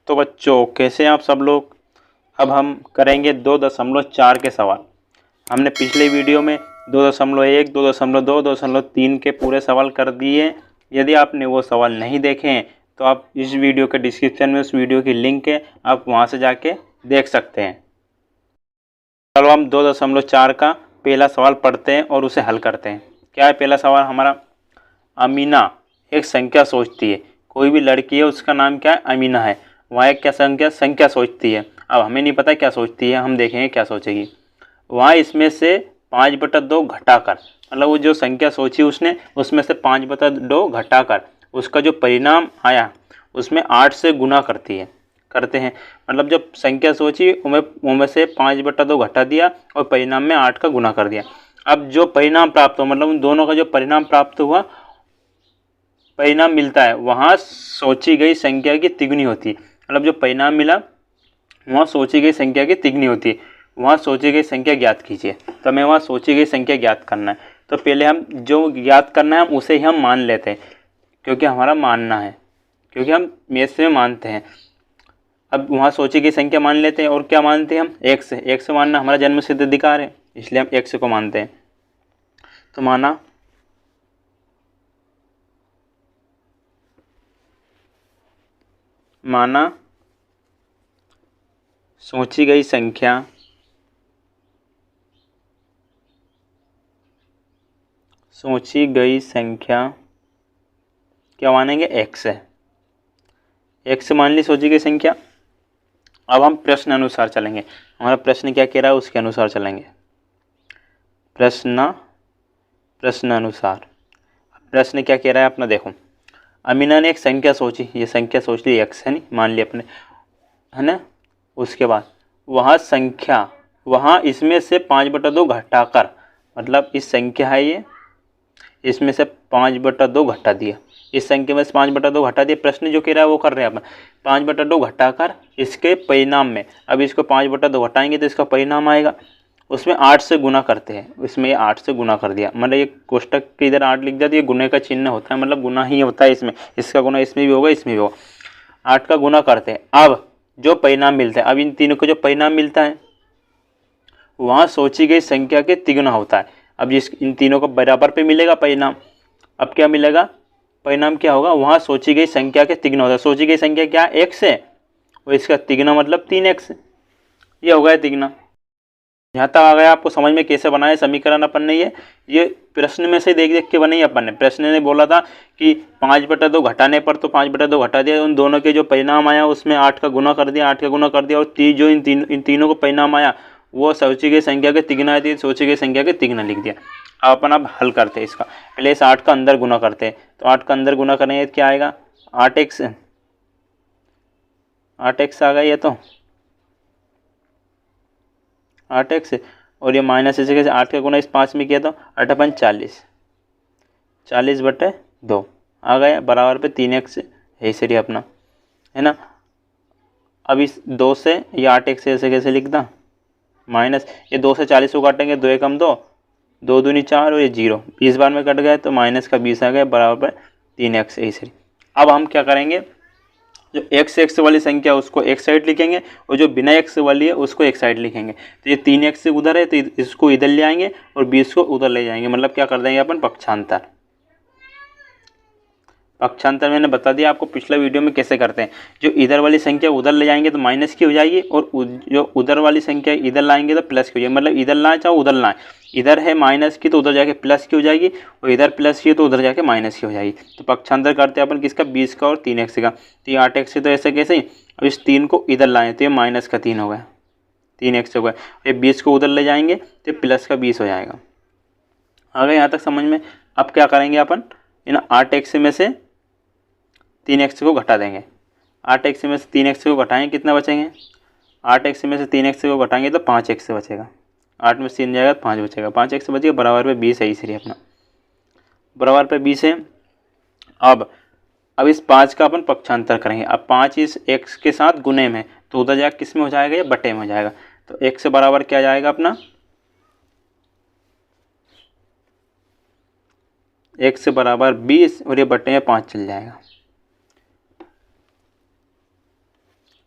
तो बच्चों कैसे हैं आप सब लोग। अब हम करेंगे 2.4 के सवाल। हमने पिछले वीडियो में 2.1, 2.2, 2.3 के पूरे सवाल कर दिए। यदि आपने वो सवाल नहीं देखे हैं तो आप इस वीडियो के डिस्क्रिप्शन में उस वीडियो की लिंक है, आप वहाँ से जाके देख सकते हैं। चलो हम 2.4 का पहला सवाल पढ़ते हैं और उसे हल करते हैं। क्या है पहला सवाल हमारा? अमीना एक संख्या सोचती है। कोई भी लड़की है, उसका नाम क्या है? अमीना है। वह एक क्या संख्या सोचती है। अब हमें नहीं पता क्या सोचती है, हम देखेंगे क्या सोचेगी। वह इसमें से 5/2 घटाकर, मतलब वो जो संख्या सोची उसने, उसमें से 5/2 घटाकर उसका जो परिणाम आया उसमें 8 से गुना करते हैं। मतलब जब संख्या सोची उनमें से 5/2 घटा दिया और परिणाम में 8 का गुना कर दिया। अब जो परिणाम प्राप्त हुआ, मतलब उन दोनों का जो परिणाम प्राप्त हुआ, परिणाम मिलता है, वहाँ सोची गई संख्या की तिगुनी होती है। मतलब जो परिणाम मिला वहाँ सोची गई संख्या की तिगुनी होती है। वहाँ सोची गई संख्या ज्ञात कीजिए। तो हमें वहाँ सोची गई संख्या ज्ञात करना है। तो पहले हम जो ज्ञात करना है उसे ही हम मान लेते हैं, क्योंकि हमारा मानना है, क्योंकि हम मैथ्स में मानते हैं। अब वहाँ सोची गई संख्या मान लेते हैं। और क्या मानते हैं हम? x से मानना हमारा जन्म सिद्ध अधिकार है, इसलिए हम x को मानते हैं। तो माना सोची गई संख्या क्या मानेंगे? x है। x मान ली सोची गई संख्या। अब हम प्रश्न अनुसार चलेंगे। हमारा प्रश्न क्या कह रहा है उसके अनुसार चलेंगे। प्रश्न अनुसार प्रश्न क्या कह रहा है अपना देखो। अमीना ने एक संख्या सोची, ये संख्या सोच ली x है, नहीं मान ली अपने, है ना। उसके बाद वहाँ इसमें से 5/2 घटाकर, मतलब इस संख्या है ये, इसमें से 5/2 घटा दिया। इस संख्या में से 5/2 घटा दिया। प्रश्न जो कह रहा है वो कर रहे हैं अपन। 5/2 घटाकर इसके परिणाम में, अब इसको 5/2 घटाएंगे तो इसका परिणाम आएगा, उसमें 8 से गुना करते हैं। इसमें ये 8 से गुना कर दिया, मतलब ये कोष्टक के इधर 8 लिख दिया तो ये गुने का चिन्ह होता है, मतलब गुना ही होता है इसमें। इसका गुना इसमें भी होगा, इसमें भी होगा। 8 का गुना करते हैं। अब जो परिणाम मिलता है, अब इन तीनों को जो परिणाम मिलता है वहाँ सोची गई संख्या के तिगुना होता है। अब जिस इन तीनों को बराबर पे मिलेगा परिणाम, अब क्या मिलेगा? परिणाम क्या होगा? वहाँ सोची गई संख्या के तिगुना होता है। सोची गई संख्या क्या? x है, और इसका तिगुना मतलब 3x, ये हो गया तिगुना। यहाँ तक आ गया आपको समझ में कैसे बनाया समीकरण अपन ने? ये प्रश्न में से देख देख के बनाई अपन ने। प्रश्न ने बोला था कि 5/2 घटाने पर, तो 5/2 घटा दिया, उन दोनों के जो परिणाम आया उसमें 8 का गुना कर दिया, 8 का गुना कर दिया, और जो इन तीनों को परिणाम आया वो सोची गई संख्या के तिगुना थी, सोची गई संख्या के तिगुना लिख दिया। अब हल करते हैं इसका। पहले इस 8 का अंदर गुना करते हैं। तो 8 का अंदर गुना करेंगे क्या आएगा? 8x आ गया ये तो 8x, और ये माइनस ऐसे कैसे? 8 का गुना इस 5 में किया तो 8×5 40, 40/2 आ गया, बराबर पे 3x है सही अपना, है ना। अब इस 2 से ये 8x ऐसे कैसे लिखता? माइनस, ये 2 से 40 को काटेंगे, 2 एकम 2, 2 दूनी 4, और ये 0 20 बार में कट गए तो माइनस का 20 आ गया, बराबर पे 3x है सही। अब हम क्या करेंगे? जो x वाली संख्या उसको एक साइड लिखेंगे, और जो बिना x वाली है उसको एक साइड लिखेंगे। तो ये 3x उधर है तो इसको इधर ले आएंगे और 20 को उधर ले जाएंगे, मतलब क्या कर देंगे अपन? पक्षांतर मैंने बता दिया आपको पिछले वीडियो में कैसे करते हैं। जो इधर वाली संख्या उधर ले जाएंगे तो माइनस की हो जाएगी, और जो उधर वाली संख्या इधर लाएंगे तो प्लस की हो जाएगी। मतलब इधर लाएं चाहे उधर लाएं, इधर है माइनस की तो उधर जाके प्लस की हो जाएगी, और इधर प्लस की तो उधर जाके माइनस की हो जाएगी। तो पक्षांतर करते हैं अपन किसका? 20 का और 3x का। तो ये 8x तो ऐसे कैसे? अब इस 3 को इधर लाएँ तो ये माइनस का 3 हो गया, 3x हो गया। ये 20 को उधर ले जाएंगे तो प्लस का 20 हो जाएगा। आ गया यहाँ तक समझ में? अब क्या करेंगे अपन? इन 8x में से 3x को घटा देंगे। 8x में से 3x को घटाएंगे, कितना बचेंगे? 8x में से 3x को घटाएंगे तो 5x बचेगा। 8 में से 3 जाएगा तो 5 बचेगा, 5x बचेगा, बराबर पे 20 है इसलिए अपना, बराबर पे 20 है। अब इस 5 का अपन पक्षांतर करेंगे। अब 5 इस x के साथ गुने में, तो उधर जाकर किस में हो जाएगा? ये बटे में हो जाएगा। तो x बराबर क्या जाएगा अपना? x बराबर 20, और ये बटे में 5 चल जाएगा।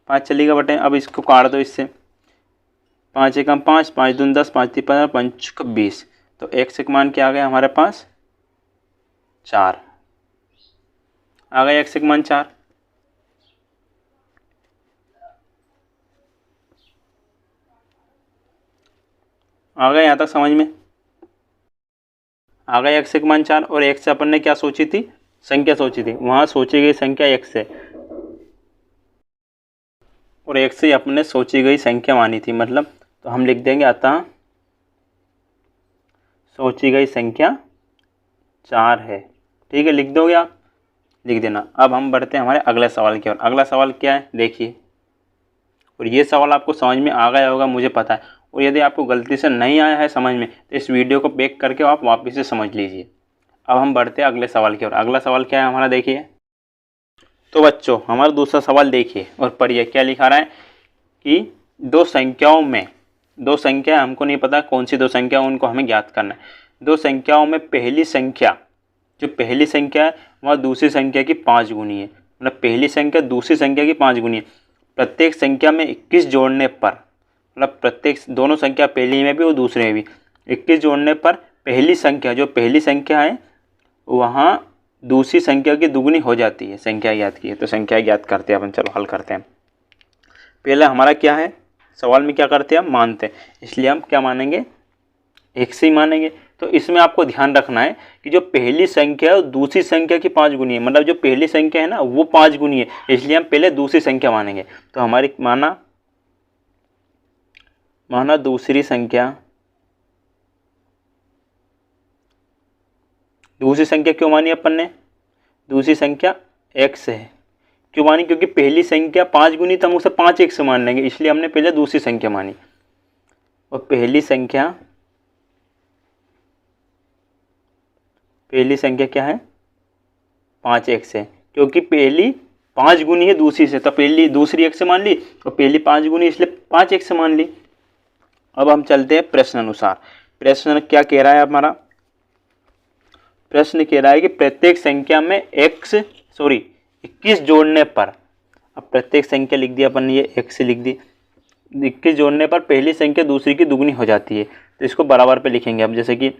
5 चलेगा बटे, अब इसको काट दो इससे, 5 एकम 5, 5 दूनी 10, 5 तीन 15, 5 चौक 20। तो x का मान क्या आ गया हमारे पास 4 आ गया, x का मान 4। आ गया यहाँ तक समझ में? आ गया x का मान 4। और x से अपन ने क्या सोची थी, संख्या सोची थी, वहाँ सोची गई संख्या x है और x से अपने सोची गई संख्या मानी थी, मतलब तो हम लिख देंगे अतः सोची गई संख्या 4 है। ठीक है, लिख दोगे आप, लिख देना। अब हम बढ़ते हैं हमारे अगले सवाल की ओर। अगला सवाल क्या है देखिए, और ये सवाल आपको समझ में आ गया होगा मुझे पता है, और यदि आपको गलती से नहीं आया है समझ में तो इस वीडियो को बैक करके आप वापस से समझ लीजिए। अब हम बढ़ते हैं अगले सवाल की ओर। अगला सवाल क्या है हमारा देखिए। तो बच्चों हमारा दूसरा सवाल देखिए और पढ़िए, क्या लिखा रहा है कि दो संख्याओं में, दो संख्या हमको नहीं पता कौन सी दो संख्या, उनको हमें ज्ञात करना है। दो संख्याओं में पहली संख्या, जो पहली संख्या है वह दूसरी संख्या की 5 गुनी है, मतलब पहली संख्या दूसरी संख्या की 5 गुनी है। प्रत्येक संख्या में 21 जोड़ने पर, मतलब प्रत्येक दोनों संख्या पहली में भी और दूसरे में भी 21 जोड़ने पर पहली संख्या, जो पहली संख्या है वहाँ दूसरी संख्या की दुगनी हो जाती है। संख्या ज्ञात की है, तो संख्या ज्ञात करते हैं अपन। चलो हल करते हैं। पहला हमारा क्या है, सवाल में क्या करते हैं हम मानते हैं, इसलिए हम क्या मानेंगे, एक से ही मानेंगे। तो इसमें आपको ध्यान रखना है कि जो पहली संख्या है दूसरी संख्या की 5 गुनी है, मतलब जो पहली संख्या है ना वो 5 गुनी है, इसलिए हम पहले दूसरी संख्या मानेंगे। तो हमारी माना दूसरी संख्या, दूसरी संख्या क्यों मानी अपन ने, दूसरी संख्या x है, क्यों मानी, क्योंकि पहली संख्या 5 गुनी तो हम उसे 5 एक से मान लेंगे, इसलिए हमने पहले दूसरी संख्या मानी। और पहली संख्या क्या है 5 एक से, क्योंकि पहली 5 गुनी है दूसरी से, तो पहली दूसरी एक से मान ली और पहली 5 गुनी इसलिए 5 एक से मान ली। अब हम चलते हैं प्रश्न अनुसार। प्रश्न क्या कह रहा है हमारा, प्रश्न कह रहा है कि प्रत्येक संख्या में 21 जोड़ने पर, अब प्रत्येक संख्या लिख दी अपन ने, ये x लिख दी, 21 जोड़ने पर पहली संख्या दूसरी की दुगनी हो जाती है, तो इसको बराबर पे लिखेंगे। अब जैसे कि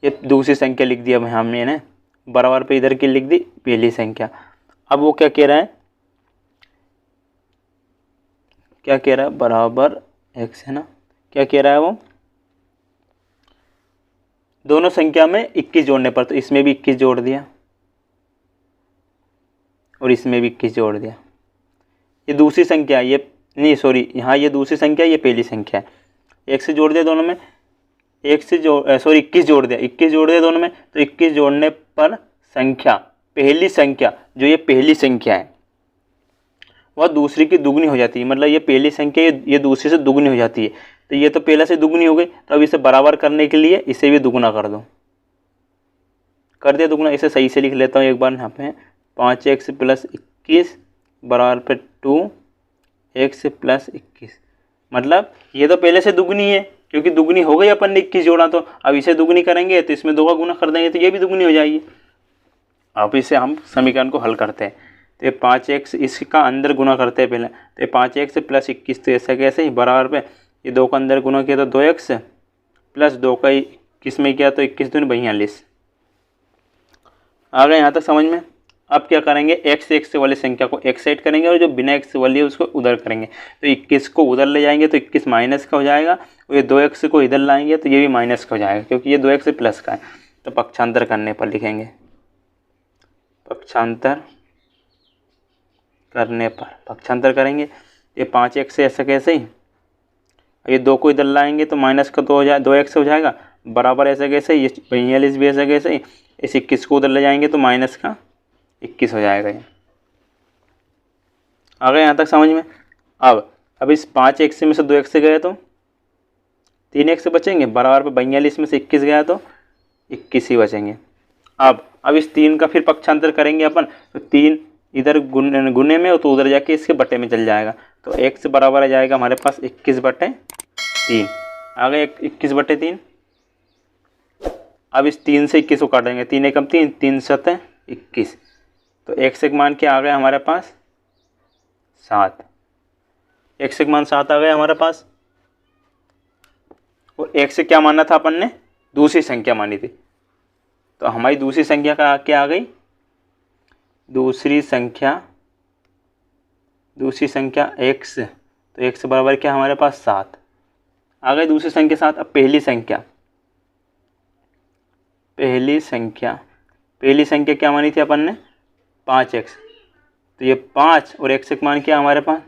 ये दूसरी संख्या लिख दी, अब हमने ना बराबर पे इधर की लिख दी पहली संख्या। अब वो क्या कह रहा है, बराबर x है ना, क्या कह रहा है वो, दोनों संख्या में 21 जोड़ने पर, तो इसमें भी 21 जोड़ दिया और इसमें भी 21 जोड़ दिया। ये दूसरी संख्या, ये नहीं सॉरी, यहाँ ये दूसरी संख्या, ये पहली संख्या है, एक से जोड़ दिया दोनों में, एक से 21 जोड़ दिया, 21 जोड़ दिया दोनों में, तो 21 जोड़ने पर संख्या, पहली संख्या जो ये पहली संख्या है वह दूसरी की दुगनी हो जाती है, मतलब ये पहली संख्या ये दूसरी से दुगनी हो जाती है, तो ये तो पहला से दुगनी हो गई, तो अब इसे बराबर करने के लिए इसे भी दुगना कर दो, कर दिया दुगना। इसे सही से लिख लेता हूँ एक बार यहाँ पे, 5x + 21 बराबर पे 2x + 21, मतलब ये तो पहले से दुगनी है, क्योंकि दुगनी हो गई अपन ने 21 जोड़ा, तो अब इसे दुगनी करेंगे तो इसमें 2 का गुना कर देंगे तो ये भी दुगनी हो जाएगी। अब इसे हम समीकरण को हल करते हैं, तो ये 5x इसका अंदर गुना करते हैं पहले, तो ये 5x + 21, तो ऐसा कैसे ही बराबर पे ये 2 का अंदर गुना किया तो 2x + 2 का 21 में किया तो 21 दूनी 42। आ गए यहाँ तक समझ में? अब क्या करेंगे, x वाली संख्या को एक साइड करेंगे और जो बिना x वाली है उसको उधर करेंगे, तो 21 को उधर ले जाएंगे तो 21 माइनस का हो जाएगा, और ये 2x को इधर लाएंगे तो ये भी माइनस का हो जाएगा, क्योंकि ये 2x प्लस का है। तो पक्षांतर करने पर लिखेंगे, पक्षांतर करने पर पक्षांतर करेंगे, ये 5x से ऐसा कैसे ही, ये 2 को इधर लाएंगे तो माइनस का 2 हो जाए, 2x हो जाएगा, बराबर ऐसा कैसे, ये 42 भी ऐसा कैसे ही, इस 21 को उधर ले जाएंगे तो माइनस का 21 हो जाएगा। ये आ गए यहाँ तक समझ में? अब इस 5x में से 2x से गए तो 3x बचेंगे, बराबर पे 42 में से 21 गया तो 21 ही बचेंगे। अब इस 3 का फिर पक्षांतर करेंगे अपन, तो 3 इधर गुने में तो उधर जाके इसके बटे में चल जाएगा, तो x बराबर आ जाएगा हमारे पास 21/3। आ गए 21/3। अब इस 3 से 21 को काटेंगे, 3 एकम 3, 3 7 21, तो x एक मान क्या आ गया हमारे पास 7। x का मान 7 आ गया हमारे पास। और x से क्या माना था अपन ने, दूसरी संख्या मानी थी, तो हमारी दूसरी संख्या का क्या आ गई, दूसरी संख्या x, तो x बराबर क्या हमारे पास 7 आ गई दूसरी संख्या 7। अब पहली संख्या क्या मानी थी अपन ने, 5x, तो ये 5 और x का मान क्या हमारे पास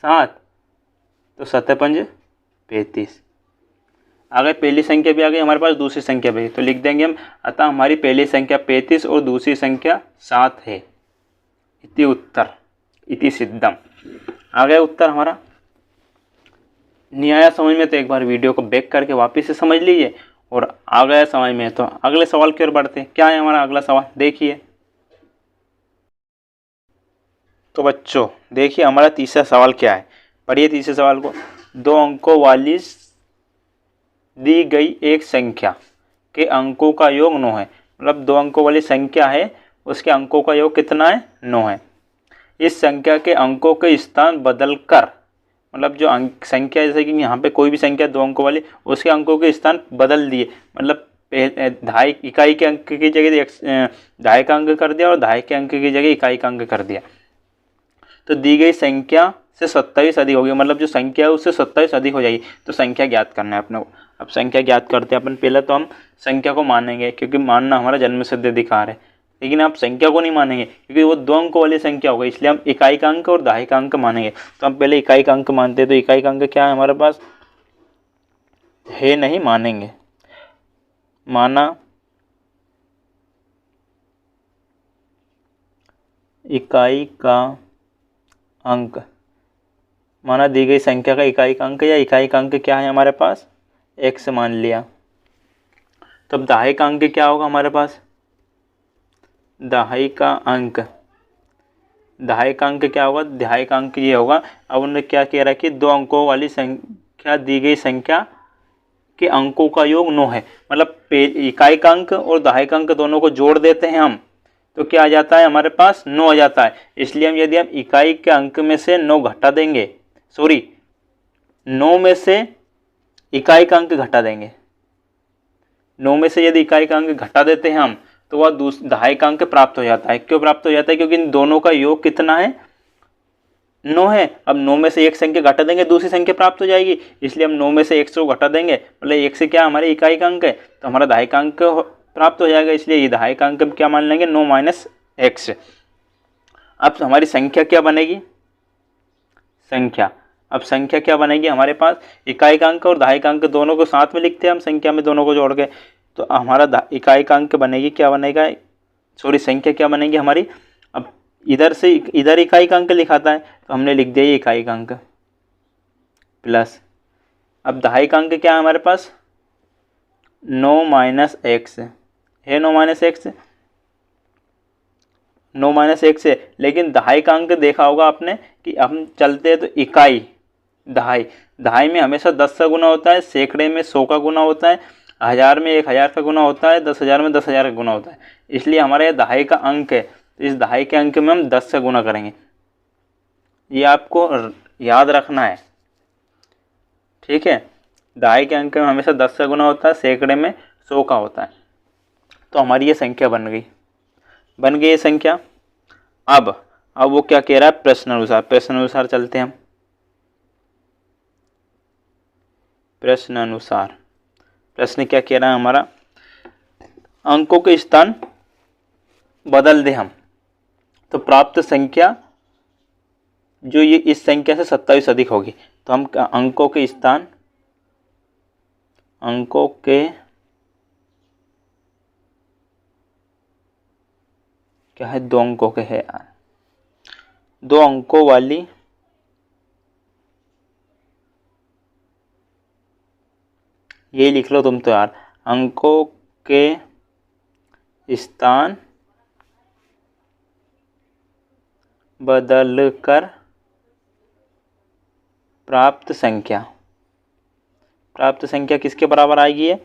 7, तो 7 पंज 35 आ गए। पहली संख्या भी आ गई हमारे पास, दूसरी संख्या भी, तो लिख देंगे हम, अतः हमारी पहली संख्या 35 और दूसरी संख्या 7 है। इति उत्तर, इति सिद्धम। आ गया उत्तर हमारा। नहीं आया समझ में तो एक बार वीडियो को बैक करके वापस से समझ लीजिए, और आ गया समझ में तो अगले सवाल की ओर बढ़ते हैं। क्या है हमारा अगला सवाल, देखिए। तो बच्चों देखिए हमारा तीसरा सवाल क्या है, पढ़िए तीसरे सवाल को। 2 अंकों वाली दी गई एक संख्या के अंकों का योग 9 है। मतलब 2 अंकों वाली संख्या है, उसके अंकों का योग कितना है, 9 है। इस संख्या के अंकों के स्थान बदलकर, मतलब जो अंक संख्या, जैसे कि यहाँ पे कोई भी संख्या 2 अंकों वाली, उसके अंकों के स्थान बदल दिए, मतलब दहाई इकाई के अंक की जगह दहाई का अंक कर दिया और दहाई के अंक की जगह इकाई का अंक कर दिया, तो दी गई संख्या से 27 अधिक होगी। मतलब जो संख्या है उससे 27 अधिक हो जाएगी। तो संख्या ज्ञात करना है अपने को। अब संख्या ज्ञात करते हैं अपन। पहले तो हम संख्या को मानेंगे, क्योंकि मानना हमारा जन्म सिद्ध अधिकार है। लेकिन आप संख्या को नहीं मानेंगे, क्योंकि वो 2 अंकों वाली संख्या होगी, इसलिए हम इकाई का अंक और दहाई का अंक मानेंगे। तो हम पहले इकाई का अंक मानते हैं। तो इकाई का अंक क्या है हमारे पास, है नहीं, मानेंगे। माना इकाई का अंक, माना दी गई संख्या का इकाई का अंक, या इकाई का अंक क्या है हमारे पास, x मान लिया। तो अब दहाई का अंक क्या होगा हमारे पास, दहाई का अंक क्या होगा, दहाई का अंक ये होगा। अब उन्होंने क्या कह रहा है कि 2 अंकों वाली संख्या, दी गई संख्या के अंकों का योग 9 है। मतलब इकाई का अंक और दहाई का अंक दोनों को जोड़ देते हैं हम, तो क्या आ जाता है हमारे पास, 9 आ जाता है। इसलिए हम यदि हम इकाई के अंक में से 9 घटा देंगे, 9 में से इकाई का अंक घटा देंगे, 9 में से यदि इकाई का अंक घटा देते हैं हम, तो वह दहाई का अंक प्राप्त हो जाता है। क्यों प्राप्त हो जाता है, क्योंकि इन दोनों का योग कितना है, 9 है। अब 9 में से एक संख्या घटा देंगे, दूसरी संख्या प्राप्त हो जाएगी। इसलिए हम 9 में से 1 को घटा देंगे, मतलब 1 से क्या हमारे इकाई का अंक है, तो हमारा दहाई का अंक प्राप्त हो जाएगा। इसलिए ये दहाई का अंक क्या मान लेंगे, 9 माइनस x। अब हमारी संख्या क्या बनेगी, अब संख्या क्या बनेगी हमारे पास, इकाई का अंक और दहाई का अंक दोनों को साथ में लिखते हैं हम संख्या में, दोनों को जोड़ के। तो हमारा इकाई का अंक बनेगी, क्या बनेगा, संख्या क्या बनेगी हमारी। अब इधर से इधर इकाई का अंक लिखाता है, तो हमने लिख दिया ये इकाई का अंक प्लस। अब दहाई का अंक क्या है हमारे पास, 9 माइनस एक्स है, 9 माइनस एक्स है। लेकिन दहाई का अंक देखा होगा आपने कि हम चलते हैं तो इकाई दहाई में हमेशा 10 का गुना होता है, सैकड़े में 100 का गुना होता है, 1000 में 1000 का गुना होता है, 10,000 में 10,000 का गुना होता है। इसलिए हमारा ये दहाई का अंक है, तो इस दहाई के अंक में हम 10 का गुना करेंगे। ये आपको याद रखना है, ठीक है। दहाई के अंक में हमेशा 10 का गुना होता है, सैकड़े में 100 का होता है। तो हमारी ये संख्या बन गई ये संख्या। अब वो क्या कह रहा है, प्रश्न अनुसार चलते हैं हम। प्रश्न क्या कह रहा है हमारा, अंकों के स्थान बदल दे हम, तो प्राप्त संख्या जो ये इस संख्या से 27 अधिक होगी। तो हम अंकों के क्या है, 2 अंकों के है यार, 2 अंकों वाली ये लिख लो तुम तो यार, अंकों के स्थान बदलकर प्राप्त संख्या किसके बराबर आएगी, ये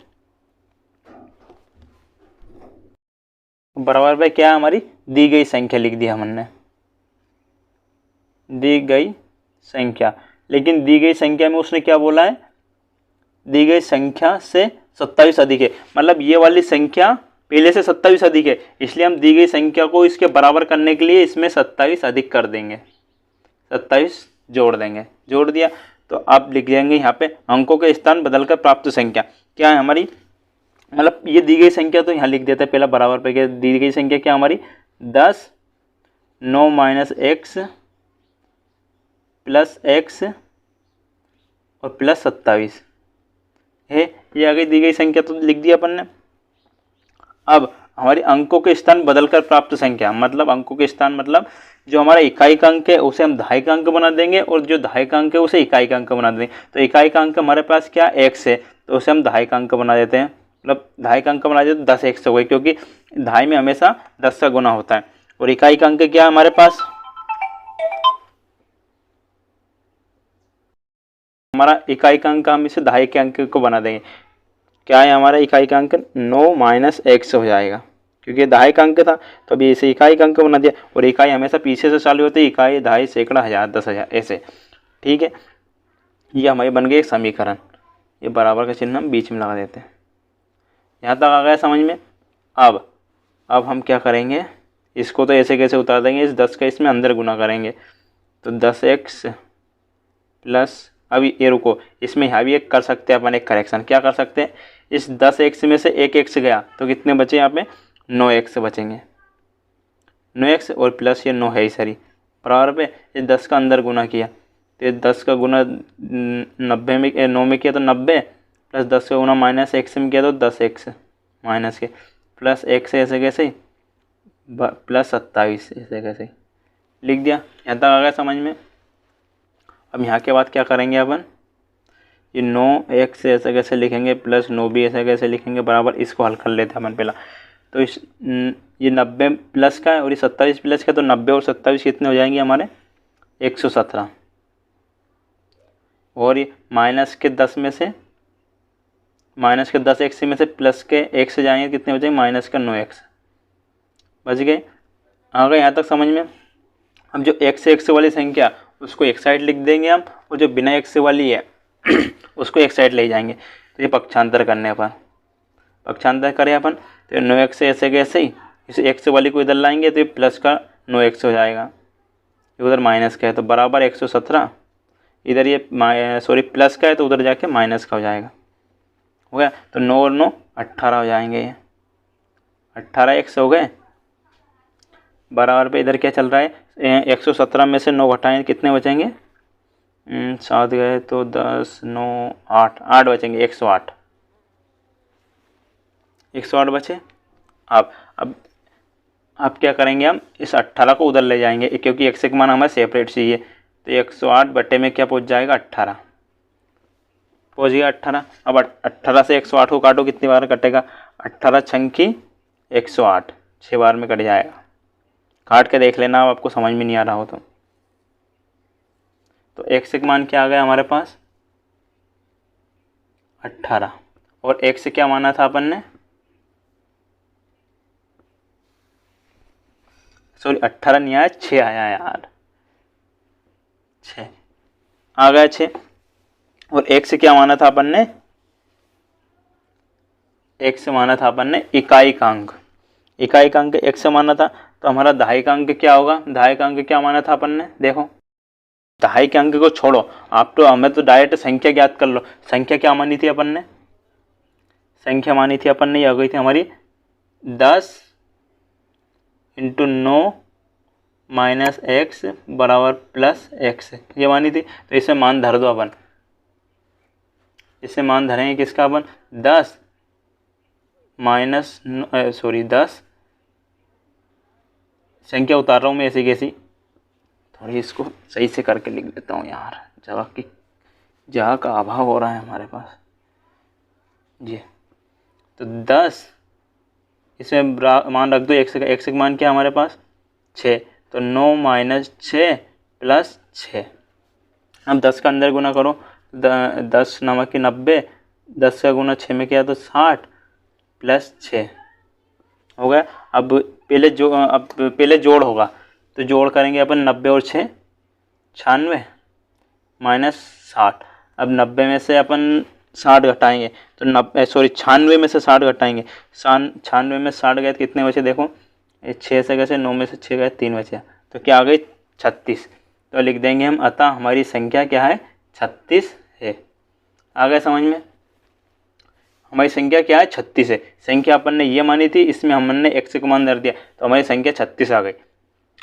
बराबर पे क्या है हमारी, दी गई संख्या लिख दी हमने। दी गई संख्या, लेकिन दी गई संख्या में उसने क्या बोला है, दी गई संख्या से 27 अधिक है, मतलब ये वाली संख्या पहले से 27 अधिक है, इसलिए हम दी गई संख्या को इसके बराबर करने के लिए इसमें 27 अधिक कर देंगे, 27 जोड़ देंगे। जोड़ दिया तो आप लिख देंगे यहाँ पे अंकों के स्थान बदलकर प्राप्त संख्या क्या है हमारी, मतलब ये दी गई संख्या तो यहाँ लिख देते हैं पहला बराबर पे, क्या दी गई संख्या क्या हमारी 10 9 माइनस एक्स प्लस एक्स और प्लस 27 है, ये आ गई दी गई संख्या, तो लिख दिया अपन ने। अब हमारी अंकों के स्थान बदलकर प्राप्त संख्या, मतलब अंकों के स्थान मतलब जो हमारा इकाई का अंक है उसे हम दहाई का अंक बना देंगे और जो दहाई का अंक है उसे इकाई का अंक बना देंगे। तो इकाई का अंक हमारे पास क्या x है, तो उसे हम दहाई का अंक बना देते हैं, मतलब दहाई का अंक बना देते तो 10x हो गई, क्योंकि दहाई में हमेशा 10 का गुना होता है। और इकाई का अंक क्या है हमारे पास, हमारा इकाई का अंक हम इसे दहाई के अंक को बना देंगे, क्या है हमारा इकाई का अंक 9 माइनस एक्स हो जाएगा, क्योंकि दहाई का अंक था तो अभी इसे इकाई का अंक बना दिया। और इकाई हमेशा पीछे से चालू होती है, इकाई दहाई सैकड़ा हज़ार 10,000 ऐसे, ठीक है। ये हमारी बन गई एक समीकरण, ये बराबर का चिन्ह हम बीच में लगा देते हैं। यहाँ तक आ गया समझ में। अब हम क्या करेंगे, इसको तो ऐसे कैसे उतार देंगे, इस 10 का इसमें अंदर गुना करेंगे तो 10x प्लस, अभी ये रुको, इसमें यहाँ भी एक कर सकते हैं अपन एक करेक्शन, क्या कर सकते हैं, इस 10x में से एक x गया तो कितने बचे यहाँ पे 9x बचेंगे, 9x और प्लस ये 9 है ही सरी बराबर पे, ये 10 का अंदर गुना किया तो 10 का गुना 90 में 9 में किया तो 90 प्लस 10 का गुना माइनस x में किया तो 10x माइनस के प्लस x ऐसे कैसे प्लस 27 ऐसे कैसे लिख दिया। यहाँ तक आ गया समझ में। अब यहाँ के बाद क्या करेंगे अपन, ये 9x ऐसे कैसे लिखेंगे प्लस 9 भी ऐसे कैसे लिखेंगे बराबर, इसको हल कर लेते हैं अपन पहला। तो इस ये 90 प्लस का है और ये 27 प्लस का, तो 90 और 27 कितने हो जाएंगे हमारे 117, और ये माइनस के 10 में से माइनस के 10x में से प्लस के x जाएंगे कितने हो जाएंगे माइनस का 9x बच गए। आ गए यहाँ तक समझ में। अब जो x वाली संख्या उसको एक साइड लिख देंगे हम, और जो बिना x वाली है उसको एक साइड ले जाएंगे। तो ये पक्षांतर करने अपन, पक्षांतर करें अपन तो 9x ऐसे कैसे ही इस x वाली को इधर लाएंगे तो ये प्लस का 9x हो जाएगा, उधर माइनस का है तो बराबर 117, इधर ये सॉरी प्लस का है तो उधर जाके माइनस का हो जाएगा, हो गया। तो 9 और 9 18 हो जाएंगे, ये 18x हो गए बराबर पे। इधर क्या चल रहा है 117 में से 9 घटाएं कितने बचेंगे 7 गए तो 10 9 8 बचेंगे 108 बचे। अब क्या करेंगे हम इस 18 को उधर ले जाएंगे, क्योंकि x का मान हमें सेपरेट चाहिए, तो 108 बटे में क्या पहुंच जाएगा 18 पहुंच गया 18। अब 18 से 108 को काटो कितनी बार कटेगा 18 छंकी 108 6 बार में कट जाएगा, काट के देख लेना अब आपको समझ में नहीं आ रहा हो तो x का मान क्या आ गया हमारे पास 18, और x क्या माना था अपन ने सॉरी 18 नहीं आया 6 आया यार, 6 आ गया 6। और x क्या माना था अपन ने, x माना था अपन ने इकाई का अंक, इकाई का अंक x माना था, तो हमारा दहाई का अंक क्या होगा, दहाई का अंक क्या माना था अपन ने, देखो दहाई के अंक को छोड़ो आप, तो हमें तो डायरेक्ट संख्या ज्ञात कर लो। संख्या क्या मानी थी अपन ने, संख्या मानी थी अपन ने ये हो गई थी हमारी 10 × 9 माइनस एक्स बराबर प्लस एक्स, ये मानी थी। तो इसे मान धर दो अपन, इसे मान धरेंगे किसका अपन 10 माइनस 10 संख्या उतार रहा हूँ मैं ऐसी कैसी, थोड़ी इसको सही से करके लिख देता हूँ यार, जगह का अभाव हो रहा है हमारे पास जी। तो 10 इसमें मान रख दो, x का मान क्या है हमारे पास 6, तो 9 माइनस 6 प्लस 6। अब 10 का अंदर गुना करो, 10 नमक की 90, 10 का गुना 6 में किया तो 60 प्लस 6 हो गया। अब पहले जोड़ होगा, तो जोड़ करेंगे अपन 90 और 6 96 माइनस 60। अब 90 में से अपन 60 घटाएंगे तो 96 में से 60 घटाएंगे, 96 में 60 गए तो कितने बचे देखो, 6 से गए 9 में से 6 गए 3 बचे, तो क्या आ गई 36। तो लिख देंगे हम अतः हमारी संख्या क्या है 36 है। आ गए समझ में, हमारी संख्या क्या है 36 है। संख्या अपन ने ये मानी थी, इसमें हमने x को मान धर दिया तो हमारी संख्या 36 आ गई।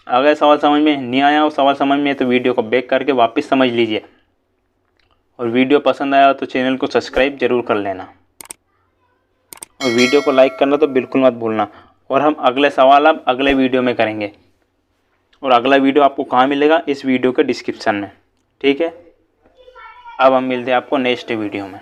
आ गए सवाल समझ में, नहीं आया हो सवाल समझ में तो वीडियो को बैक करके वापस समझ लीजिए, और वीडियो पसंद आया तो चैनल को सब्सक्राइब जरूर कर लेना, और वीडियो को लाइक करना तो बिल्कुल मत भूलना। और हम अगले सवाल अब अगले वीडियो में करेंगे, और अगला वीडियो आपको कहाँ मिलेगा, इस वीडियो के डिस्क्रिप्शन में, ठीक है। अब हम मिलते हैं आपको नेक्स्ट वीडियो में।